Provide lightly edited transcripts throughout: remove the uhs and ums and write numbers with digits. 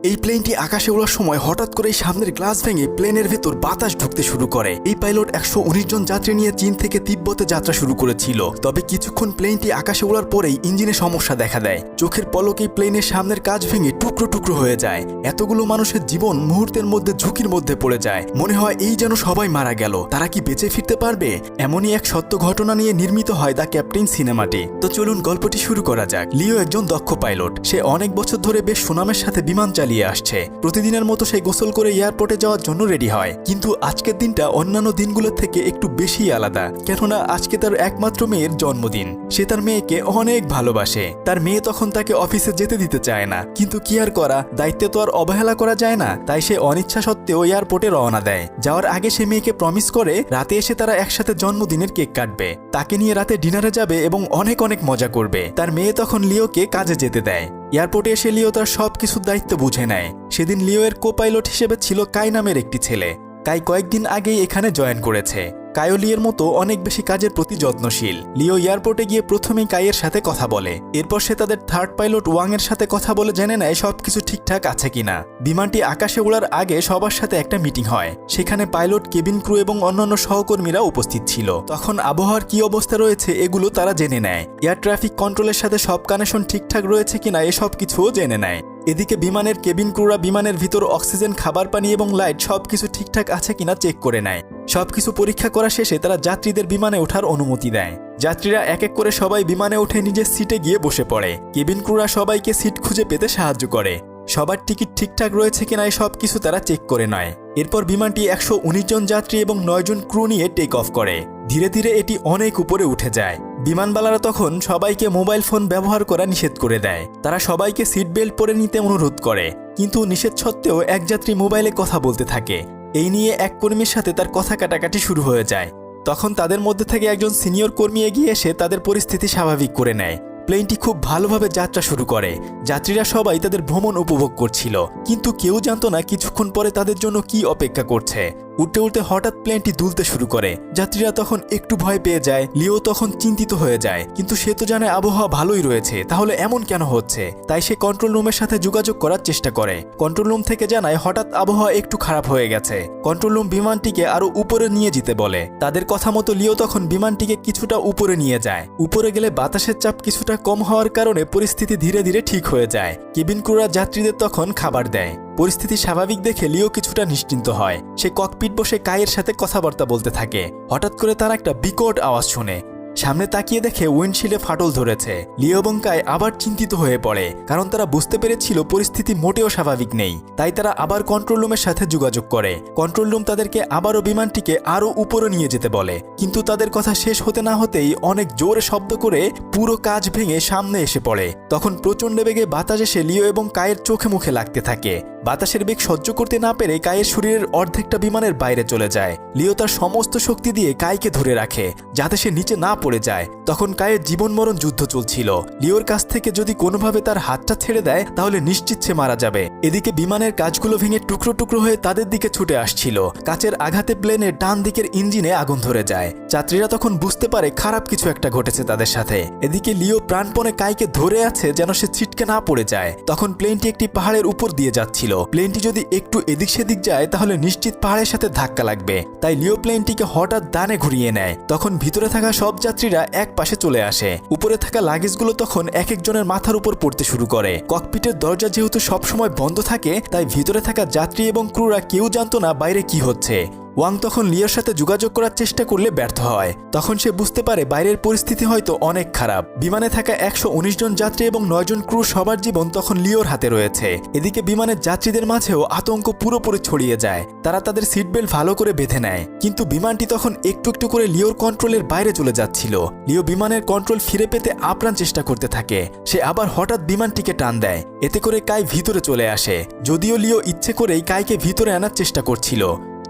এই প্লেনটি আকাশে ওড়ার সময় হঠাৎ করে সামনের গ্লাস ভেঙে প্লেনের ভেতর বাতাস ঢুকতে শুরু করে। এই পাইলট 119 জন যাত্রী নিয়ে চীন থেকে তিব্বতে যাত্রা শুরু করেছিল। তবে কিছুক্ষণ প্লেনটি আকাশে ওড়ার পরেই ইঞ্জিনে সমস্যা দেখা দেয়। চোখের পলকেই প্লেনের সামনের কাচ ভেঙে টুকরো টুকরো হয়ে যায়। এতগুলো মানুষের জীবন মুহূর্তের মধ্যে ঝুঁকির মধ্যে পড়ে যায়। মনে হয় এই যেন সবাই মারা গেল, তারা কি বেঁচে ফিরতে পারবে? এমনই এক সত্য ঘটনা নিয়ে নির্মিত হয় দ্য ক্যাপ্টেন সিনেমাটি। তো চলুন গল্পটি শুরু করা যাক। লিও একজন দক্ষ পাইলট। সে অনেক বছর ধরে বেশ সুনামের সাথে বিমান চালিয়ে আসছে। প্রতিদিনের মতো সে গোসল করে এয়ারপোর্টে যাওয়ার জন্য রেডি হয়। কিন্তু আজকের দিনটা অন্যান্য দিনগুলোর থেকে একটু বেশি আলাদা, কেননা আজকে তার একমাত্র মেয়ের জন্মদিন। সে তার মেয়েকে অনেক ভালোবাসে। তার মেয়ে তখন তাকে অফিসে যেতে দিতে চায় না, কিন্তু কি আর করা, দায়িত্বে তো আর অবহেলা করা যায় না। তাই সে অনিচ্ছা সত্ত্বেও এয়ারপোর্টে রওনা দেয়। যাওয়ার আগে সে মেয়েকে প্রমিস করে রাতে এসে তারা একসাথে জন্মদিনের কেক কাটবে, তাকে নিয়ে রাতে ডিনারে যাবে এবং অনেক অনেক মজা করবে। তার মেয়ে তখন লিওকে কাজে যেতে দেয়। এয়ারপোর্টে এসে লিও তার সবকিছুর দায়িত্ব বুঝে নেয়। সেদিন লিও এর কো পাইলট হিসেবে ছিল কাই নামের একটি ছেলে। কাই কয়েকদিন আগেই এখানে জয়েন করেছে। কাইও লিওর মতো অনেক বেশি কাজের প্রতি যত্নশীল। লিও এয়ারপোর্টে গিয়ে প্রথমেই কাইয়ের সাথে কথা বলে। এরপর সে তাদের থার্ড পাইলট ওয়াং এর সাথে কথা বলে জেনে নেয় সবকিছু ঠিকঠাক আছে কিনা। বিমানটি আকাশে ওড়ার আগে সবার সাথে একটা মিটিং হয়। সেখানে পাইলট, কেবিন ক্রু এবং অন্যান্য সহকর্মীরা উপস্থিত ছিল। তখন আবহাওয়ার কি অবস্থা রয়েছে এগুলো তারা জেনে নেয়। এয়ার ট্রাফিক কন্ট্রোলের সাথে সব কানেকশন ঠিকঠাক রয়েছে কিনা এসব কিছুও জেনে নেয়। এদিকে বিমানের কেবিন ক্রুরা বিমানের ভিতর অক্সিজেন, খাবার পানি এবং লাইট সবকিছু ঠিকঠাক আছে কিনা চেক করে নেয়। সবকিছু পরীক্ষা করা শেষে তারা যাত্রীদের বিমানে ওঠার অনুমতি দেয়। যাত্রীরা এক এক করে সবাই বিমানে উঠে নিজের সিটে গিয়ে বসে পড়ে। কেবিন ক্রুরা সবাইকে সিট খুঁজে পেতে সাহায্য করে। সবার টিকিট ঠিকঠাক রয়েছে কিনা সব কিছু তারা চেক করে নেয়। এরপর বিমানটি 119 জন যাত্রী এবং 9 জন ক্রু নিয়ে টেক অফ করে। ধীরে ধীরে এটি অনেক উপরে উঠে যায়। বিমানবালারা তখন সবাইকে মোবাইল ফোন ব্যবহার করা নিষেধ করে দেয়। তারা সবাইকে সিট বেল্ট পরে নিতে অনুরোধ করে, কিন্তু নিষেধ সত্ত্বেও এক যাত্রী মোবাইলে কথা বলতে থাকে। এই নিয়ে এক কর্মীর সাথে তার কথা কাটাকাটি শুরু হয়ে যায়। তখন তাদের মধ্যে থেকে একজন সিনিয়র কর্মী এগিয়ে এসে তাদের পরিস্থিতি স্বাভাবিক করে নেয়। প্লেনটি খুব ভালোভাবে যাত্রা শুরু করে। যাত্রীরা সবাই তাদের ভ্রমণ উপভোগ করছিল, কিন্তু কেউ জানতো না কিছুক্ষণ পরে তাদের জন্য কি অপেক্ষা করছে। উঠতে উঠতে হঠাৎ প্লেনটি দুলতে শুরু করে। যাত্রীরা তখন একটু ভয় পেয়ে যায়। লিও তখন চিন্তিত হয়ে যায়, কিন্তু সে তো জানে আবহাওয়া ভালোই রয়েছে, তাহলে এমন কেন হচ্ছে। তাই সে কন্ট্রোল রুমের সাথে যোগাযোগ করার চেষ্টা করে। কন্ট্রোল রুম থেকে জানায় হঠাৎ আবহাওয়া একটু খারাপ হয়ে গেছে। কন্ট্রোল রুম বিমানটিকে আরো উপরে নিয়ে যেতে বলে। তাদের কথা মতো লিও তখন বিমানটিকে কিছুটা উপরে নিয়ে যায়। উপরে গেলে বাতাসের চাপ কিছুটা কম হওয়ার কারণে পরিস্থিতি ধীরে ধীরে ঠিক হয়ে যায়। কেবিন ক্রুরা যাত্রীদের তখন খাবার দেয়। পরিস্থিতি স্বাভাবিক দেখে লিও কিছুটা নিশ্চিন্ত হয়। সে ককপিট বসে কাইয়ের সাথে কথাবার্তা বলতে থাকে। হঠাৎ করে তারা একটা বিকট আওয়াজ শুনে। সামনে তাকিয়ে দেখে উইন্ডশিল্ডে ফাটল ধরেছে। লিও এবং কাই আবার চিন্তিত হয়ে পড়ে, কারণ তারা বুঝতে পেরেছিল পরিস্থিতি মোটেও স্বাভাবিক নেই। তাই তারা আবার কন্ট্রোল রুমের সাথে যোগাযোগ করে। কন্ট্রোল রুম তাদেরকে আবারও বিমানটিকে আরো উপরে নিয়ে যেতে বলে, কিন্তু তাদের কথা শেষ হতে না হতেই অনেক জোরে শব্দ করে পুরো কাচ ভেঙে সামনে এসে পড়ে। তখন প্রচণ্ড বেগে বাতাস এসে লিও এবং কাইয়ের চোখে মুখে লাগতে থাকে। বাতাসের বেগ সহ্য করতে না পেরে কাইয়ের শরীরের অর্ধেকটা বিমানের বাইরে চলে যায়। লিও তার সমস্ত শক্তি দিয়ে কাইকে ধরে রাখে, যাতে সে নিচে না পড়ে যায়। তখন কাইয়ের জীবন মরণ যুদ্ধ চলছিল। লিওর কাছ থেকে যদি কোনোভাবে তার হাতটা ছেড়ে দেয় তাহলে নিশ্চিত সে মারা যাবে। এদিকে বিমানের কাঁচগুলো ভেঙে টুকরো টুকরো হয়ে তাদের দিকে ছুটে আসছিল। কাচের আঘাতে প্লেনের ডান দিকের ইঞ্জিনে আগুন ধরে যায়। যাত্রীরা তখন বুঝতে পারে খারাপ কিছু একটা ঘটেছে তাদের সাথে। এদিকে লিও প্রাণপণে কাইকে ধরে আছে যেন সে ছিটকে না পড়ে যায়। তখন প্লেনটি একটি পাহাড়ের উপর দিয়ে যাচ্ছিল। প্লেনটি যদি একটু এদিক সেদিক যায় তাহলে নিশ্চিত পাহাড়ের সাথে ধাক্কা লাগবে। তাই লিও প্লেনটিকে হঠাৎ ডানে ঘুরিয়ে নেয়। তখন ভিতরে থাকা সব যাত্রীরা এক পাশে চলে আসে। উপরে থাকা লাগেজগুলো তখন এক একজনের মাথার উপর পড়তে শুরু করে। ককপিটের দরজা যেহেতু সবসময় বন্ধ থাকে, তাই ভিতরে থাকা যাত্রী এবং ক্রুরা কেউ জানতো না বাইরে কি হচ্ছে। ওয়াং তখন লিওর সাথে যোগাযোগ করার চেষ্টা করলে ব্যর্থ হয়। তখন সে বুঝতে পারে বাইরের পরিস্থিতি হয়তো অনেক খারাপ। বিমানে থাকা 119 জন যাত্রী এবং 9 জন ক্রু সবার জীবন তখন লিওর হাতে রয়েছে। এদিকে বিমানের যাত্রীদের মাঝেও আতঙ্ক পুরোপুরি ছড়িয়ে যায়। তারা তাদের সিট বেল্ট ভালো করে বেঁধে নেয়, কিন্তু বিমানটি তখন একটু একটু করে লিওর কন্ট্রোলের বাইরে চলে যাচ্ছিল। লিও বিমানের কন্ট্রোল ফিরে পেতে আপ্রাণ চেষ্টা করতে থাকে। সে আবার হঠাৎ বিমানটিকে টান দেয়। এতে করে কাই ভিতরে চলে আসে। যদিও লিও ইচ্ছে করেই কাইকে ভিতরে আনার চেষ্টা করছিল।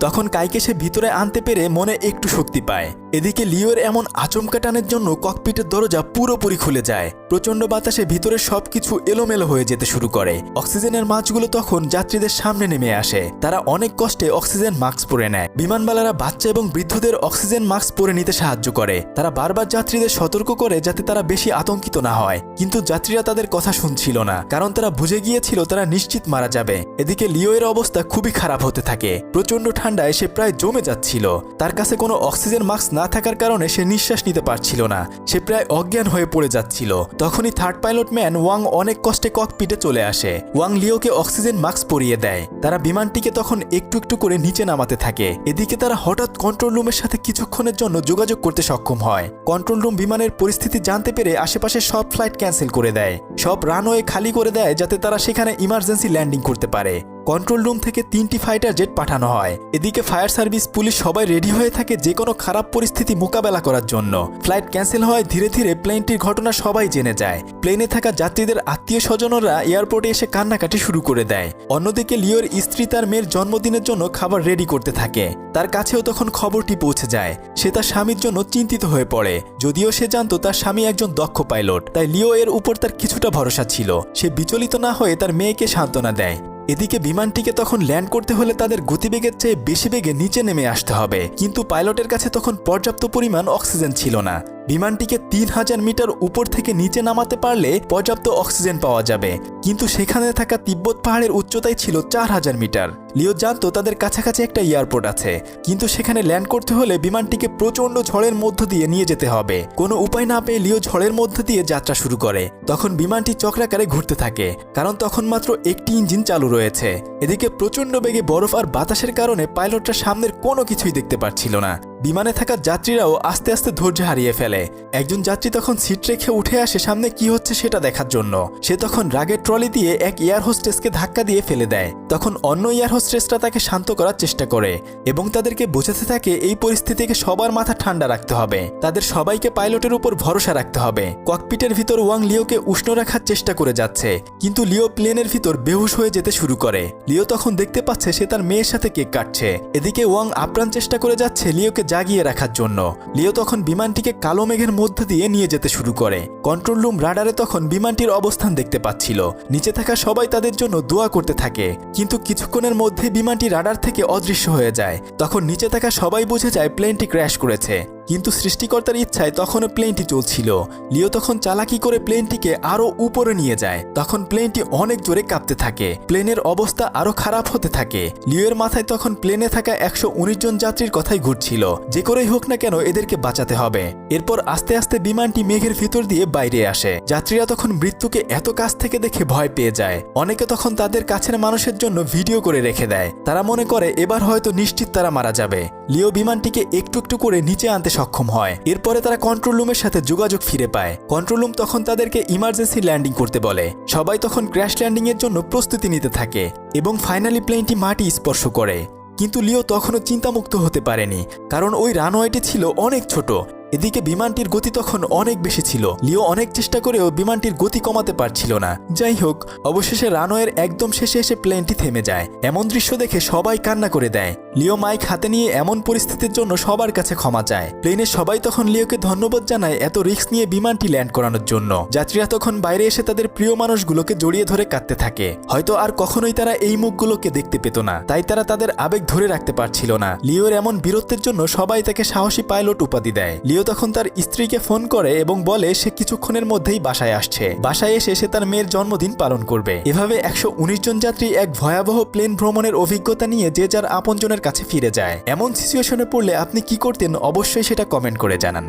তখন কাইকে সে ভিতরে আনতে পেরে মনে একটু শক্তি পায়। এদিকে লিওর এমন আচমকা টানের জন্য ককপিটের দরজা পুরোপুরি খুলে যায়। প্রচণ্ড বাতাসে ভিতরে সবকিছু এলোমেলো হয়ে যেতে শুরু করে। অক্সিজেনের মাছগুলো তখন যাত্রীদের সামনে নেমে আসে। তারা অনেক কষ্টে অক্সিজেন মাস্ক পরে নেয়। বিমানবালারা বাচ্চা এবং বৃদ্ধদের অক্সিজেন মাস্ক পরে নিতে সাহায্য করে। তারা বারবার যাত্রীদের সতর্ক করে যাতে তারা বেশি আতঙ্কিত না হয়, কিন্তু যাত্রীরা তাদের কথা শুনছিল না, কারণ তারা বুঝে গিয়েছিল তারা নিশ্চিত মারা যাবে। এদিকে লিওয়ের অবস্থা খুবই খারাপ হতে থাকে। প্রচণ্ড ঠান্ডায় সে প্রায় জমে যাচ্ছিল। তার কাছে কোনো অক্সিজেন মাস্ক না থাকার কারণে সে নিঃশ্বাস নিতে পারছিল না। সে প্রায় অজ্ঞান হয়ে পড়ে যাচ্ছিল। তখনই থার্ড পাইলট ম্যান ওয়াং অনেক কষ্টে ককপিটে চলে আসে। ওয়াং লিওকে অক্সিজেন মাস্ক পরিয়ে দেয়। তারা বিমানটিকে তখন একটু একটু করে নিচে নামাতে থাকে। এদিকে তারা হঠাৎ কন্ট্রোল রুমের সাথে কিছুক্ষণের জন্য যোগাযোগ করতে সক্ষম হয়। কন্ট্রোল রুম বিমানের পরিস্থিতি জানতে পেরে আশেপাশে সব ফ্লাইট ক্যান্সেল করে দেয়। সব রানওয়ে খালি করে দেয় যাতে তারা সেখানে ইমার্জেন্সি ল্যান্ডিং করতে পারে। কন্ট্রোল রুম থেকে 3টি ফাইটার জেট পাঠানো হয়। এদিকে ফায়ার সার্ভিস, পুলিশ সবাই রেডি হয়ে থাকে যে কোনো খারাপ পরিস্থিতি মোকাবেলা করার জন্য। ফ্লাইট ক্যান্সেল হওয়ায় ধীরে ধীরে প্লেনটির ঘটনা সবাই জেনে যায়। প্লেনে থাকা যাত্রীদের আত্মীয় স্বজনরা এয়ারপোর্টে এসে কান্নাকাটি শুরু করে দেয়। অন্যদিকে লিওর স্ত্রী তার মেয়ের জন্মদিনের জন্য খাবার রেডি করতে থাকে। তার কাছেও তখন খবরটি পৌঁছে যায়। সে তার স্বামীর জন্য চিন্তিত হয়ে পড়ে। যদিও সে জানতো তার স্বামী একজন দক্ষ পাইলট, তাই লিও এর উপর তার কিছুটা ভরসা ছিল। সে বিচলিত না হয়ে তার মেয়েকে সান্ত্বনা দেয়। এদিকে বিমানটিকে তখন ল্যান্ড করতে হলে তাদের গতিবেগের চেয়ে বেশি বেগে নিচে নেমে আসতে হবে, কিন্তু পাইলটের কাছে তখন পর্যাপ্ত পরিমাণ অক্সিজেন ছিল না। বিমানটিকে 3000 মিটার উপর থেকে নিচে নামাতে পারলে পর্যাপ্ত অক্সিজেন পাওয়া যাবে, কিন্তু সেখানে থাকা তিব্বত পাহাড়ের উচ্চতাই ছিল 4000 মিটার। লিও জানতো তাদের কাছাকাছি একটা এয়ারপোর্ট আছে, কিন্তু সেখানে ল্যান্ড করতে হলে বিমানটিকে প্রচণ্ড ঝড়ের মধ্য দিয়ে নিয়ে যেতে হবে। কোনো উপায় না পেয়ে লিও ঝড়ের মধ্য দিয়ে যাত্রা শুরু করে। তখন বিমানটি চক্রাকারে ঘুরতে থাকে, কারণ তখন মাত্র একটি ইঞ্জিন চালু রয়েছে। এদিকে প্রচণ্ড বেগে বরফ আর বাতাসের কারণে পাইলটরা সামনের কোনো কিছুই দেখতে পাচ্ছিল না। বিমানে থাকা যাত্রীরাও আস্তে আস্তে ধৈর্য হারিয়ে ফেলে। একজন যাত্রী তখন সিট রেখে উঠে আসে সামনে কি হচ্ছে সেটা দেখার জন্য। সে তখন রাগের ট্রলি দিয়ে এক এয়ার হোস্টেসকে ধাক্কা দিয়ে ফেলে দেয়। তখন অন্য এয়ার হোস্টেসরা তাকে শান্ত করার চেষ্টা করে এবং তাদেরকে বোঝাতে থাকে এই পরিস্থিতিকে সবার মাথা ঠান্ডা রাখতে হবে, তাদের সবাইকে পাইলটের উপর ভরসা রাখতে হবে। ককপিটের ভিতর ওয়াং লিওকে উষ্ণ রাখার চেষ্টা করে যাচ্ছে, কিন্তু লিও প্লেনের ভিতর বেহুশ হয়ে যেতে শুরু করে। লিও তখন দেখতে পাচ্ছে সে তার মেয়ের সাথে কেক কাটছে। এদিকে ওয়াং আপ্রাণ চেষ্টা করে যাচ্ছে লিওকে জাগিয়ে রাখার জন্য। লিও তখন বিমানটিকে কালো মেঘের মধ্য দিয়ে নিয়ে যেতে শুরু করে। কন্ট্রোল রুম রাডারে তখন বিমানটির অবস্থান দেখতে পাচ্ছিল। নিচে থাকা সবাই তাদের জন্য দোয়া করতে থাকে, কিন্তু কিছুক্ষণের মধ্যে বিমানটি রাডার থেকে অদৃশ্য হয়ে যায়। তখন নিচে থাকা সবাই বুঝে যায় প্লেনটি ক্র্যাশ করেছে, কিন্তু সৃষ্টিকর্তার ইচ্ছায় তখনও প্লেনটি চলছিল। লিও তখন চালাকি করে প্লেনটিকে আরো উপরে নিয়ে যায়। তখন প্লেনটি অনেক জোরে কাঁপতে থাকে। প্লেনের অবস্থা আরো খারাপ হতে থাকে। লিওর মাথায় তখন প্লেনে থাকা 119 জন যাত্রীর কথাই ঘুরছিল, যে করেই হোক না কেন এদেরকে বাঁচাতে হবে। এরপর আস্তে আস্তে বিমানটি মেঘের ভিতর দিয়ে বাইরে আসে। যাত্রীরা তখন মৃত্যুকে এত কাছ থেকে দেখে ভয় পেয়ে যায়। অনেকে তখন তাদের কাছের মানুষের জন্য ভিডিও করে রেখে দেয়। তারা মনে করে এবার হয়তো নিশ্চিত তারা মারা যাবে। লিও বিমানটিকে একটু একটু করে নিচে আনতে সক্ষম হয়। এরপরে তারা কন্ট্রোল রুমের সাথে যোগাযোগ ফিরে পায়। কন্ট্রোল রুম তখন তাদেরকে ইমার্জেন্সি ল্যান্ডিং করতে বলে। সবাই তখন ক্র্যাশ ল্যান্ডিং এর জন্য প্রস্তুতি নিতে থাকে এবং ফাইনালি প্লেনটি মাটি স্পর্শ করে। কিন্তু লিও তখনও চিন্তামুক্ত হতে পারেনি, কারণ ওই রানওয়েটি ছিল অনেক ছোট। এদিকে বিমানটির গতি তখন অনেক বেশি ছিল। লিও অনেক চেষ্টা করেও বিমানটির গতি কমাতে পারছিল না। যাই হোক, অবশেষে রানওয়ের একদম শেষে এসে প্লেনটি থেমে যায়। এমন দৃশ্য দেখে সবাই কান্না করে দেয়। লিও মাইক হাতে নিয়ে এমন পরিস্থিতির জন্য সবার কাছে ক্ষমা চায়। প্লেনের সবাই তখন লিওকে ধন্যবাদ জানায় এত রিস্ক নিয়ে বিমানটি ল্যান্ড করানোর জন্য। যাত্রীরা তখন বাইরে এসে তাদের প্রিয় মানুষগুলোকে জড়িয়ে ধরে কাঁদতে থাকে। হয়তো আর কখনোই তারা এই মুখগুলোকে দেখতে পেত না, তাই তারা তাদের আবেগ ধরে রাখতে পারছিল না। লিওর এমন বীরত্বের জন্য সবাই তাকে সাহসী পাইলট উপাধি দেয়। লিও তখন তার স্ত্রীকে ফোন করে এবং বলে সে কিছুক্ষণের মধ্যেই বাসায় আসছে। বাসায় এসে সে তার মেয়ের জন্মদিন পালন করবে। এভাবে 119 জন যাত্রী এক ভয়াবহ প্লেন ভ্রমণের অভিজ্ঞতা নিয়ে যে যার আপনজনের কাছে ফিরে যায়। এমন সিচুয়েশনে পড়লে আপনি কি করতেন অবশ্যই সেটা কমেন্ট করে জানান।